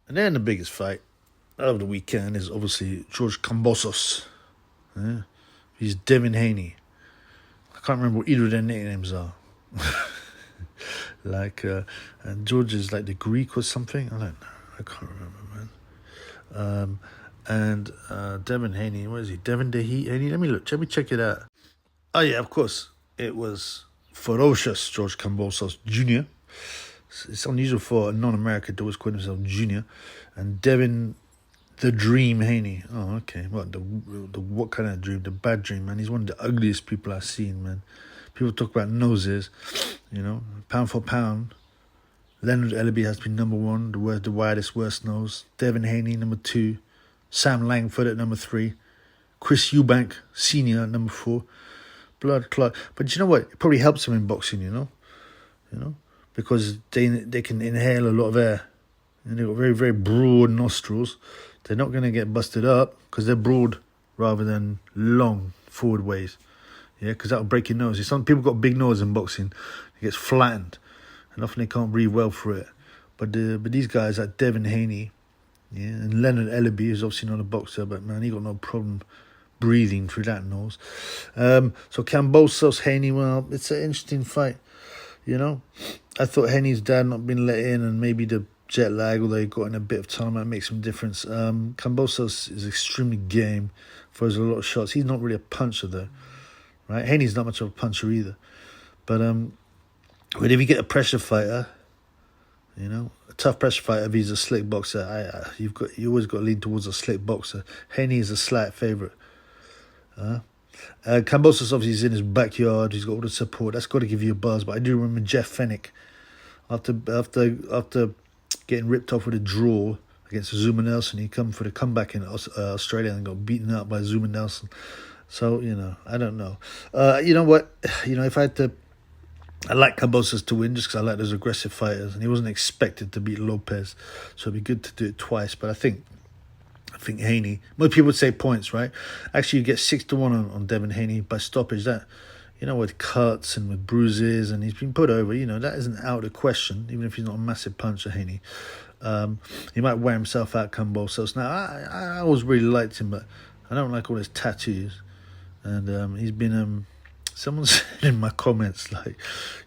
And then the biggest fight of the weekend is obviously George Kambosos. Yeah? He's Devin Haney. I can't remember what either of their nicknames are. And George is like the Greek or something. I don't know. I can't remember, man. And Devin Haney, what is he? Devin Haney? Let me look. Let me check it out. Oh, yeah, of course. It was ferocious George Kambosos Jr. It's unusual for a non-American to always call himself Junior. And Devin the Dream Haney. Oh, okay. What kind of dream? The bad dream, man. He's one of the ugliest people I've seen, man. People talk about noses, pound for pound. Leonard Ellaby has been number one, the widest, worst nose. Devin Haney, number 2. Sam Langford at number 3. Chris Eubank, senior, at number 4. Blood clot. But you know what? It probably helps him in boxing, because they can inhale a lot of air. And they've got very, very broad nostrils. They're not going to get busted up because they're broad rather than long forward ways. Yeah, because that'll break your nose. Some people got big nose in boxing. It gets flattened. And often they can't breathe well for it. But these guys like Devin Haney, yeah, and Leonard Ellaby, who's obviously not a boxer, but man, he got no problem breathing through that nose. So Kambosos, Haney, well, it's an interesting fight. I thought Haney's dad not been let in, and maybe the jet lag, although he got in a bit of time, might make some difference. Kambosos is extremely game, throws a lot of shots. He's not really a puncher though, right? Haney's not much of a puncher either. But if you get a pressure fighter, a tough pressure fighter, if he's a slick boxer, you always got to lean towards a slick boxer. Haney is a slight favourite. Kambosos obviously is in his backyard. He's got all the support. That's got to give you a buzz. But I do remember Jeff Fennick after getting ripped off with a draw against Zuma Nelson. He come for the comeback in Australia and got beaten up by Zuma Nelson. So I don't know. You know what? If I had to. I like Kambosos to win just because I like those aggressive fighters, and he wasn't expected to beat Lopez, so it'd be good to do it twice. But I think Haney. Most people would say points, right? Actually, you get 6-1 on Devin Haney by stoppage. That with cuts and with bruises, and he's been put over. That isn't out of the question, even if he's not a massive puncher, Haney. He might wear himself out, Kambosos. Now, I always really liked him, but I don't like all his tattoos, and he's been. Someone said in my comments,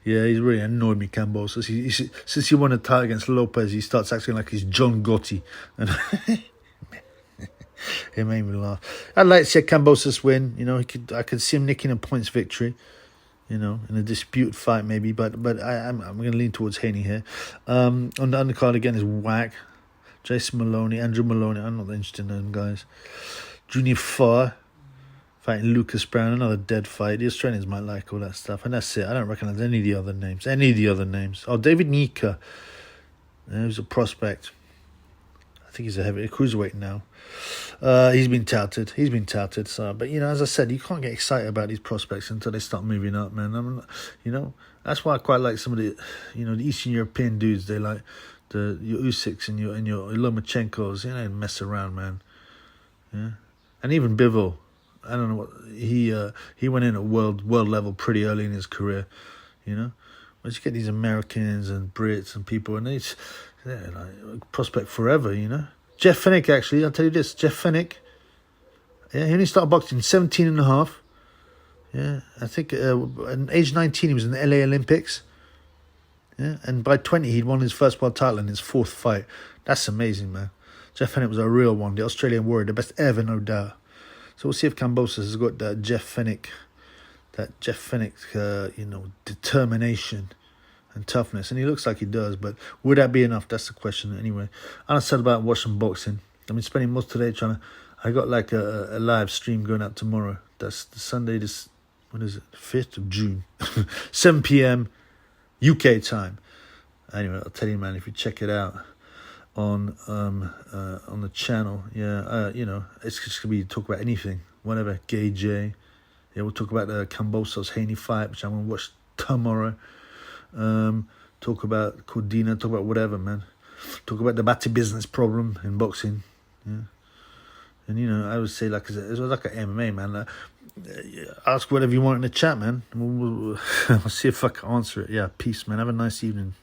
he's really annoyed me, Kambosos. Since he won a title against Lopez, he starts acting like he's John Gotti. And it made me laugh. I'd like to see Kambosos win. I could see him nicking a points victory, in a dispute fight maybe. But I'm going to lean towards Haney here. On the undercard again is Whack, Jason Maloney, Andrew Maloney. I'm not interested in them guys. Junior Farr fighting Lucas Brown, another dead fight. The Australians might like all that stuff. And that's it. I don't recognise any of the other names. Oh, David Nika. He's a prospect. I think he's a cruiserweight now. He's been touted. So, but as I said, you can't get excited about these prospects until they start moving up, man. That's why I quite like some of the, the Eastern European dudes. They like your Usyks and your Lomachenkos. They mess around, man. Yeah, and even Bivol. I don't know what he went in at world level pretty early in his career, Once you get these Americans and Brits and people, and they're like prospect forever, Jeff Fennick, actually, I'll tell you this, Jeff Fennick, he only started boxing 17 and a half. Yeah, I think at age 19 he was in the LA Olympics. Yeah, and by 20 he'd won his first world title in his 4th fight. That's amazing, man. Jeff Fennick was a real one, the Australian warrior, the best ever, no doubt. So we'll see if Kambosos has got that Jeff Fennick, determination and toughness. And he looks like he does, but would that be enough? That's the question anyway. I'm sad about watching boxing. I've been spending most of the day I got like a live stream going out tomorrow. That's the Sunday, 5th of June, 7 p.m. UK time. Anyway, I'll tell you, man, if you check it out on the channel, it's just gonna be talk about anything, whatever. Gay J, we'll talk about the Kambosos Haney fight, which I'm gonna watch tomorrow. Talk about Cordina, talk about whatever, man. Talk about the Bati business problem in boxing, And I would say it was like an MMA, man. Ask whatever you want in the chat, man. I'll see if I can answer it. Yeah, peace, man. Have a nice evening.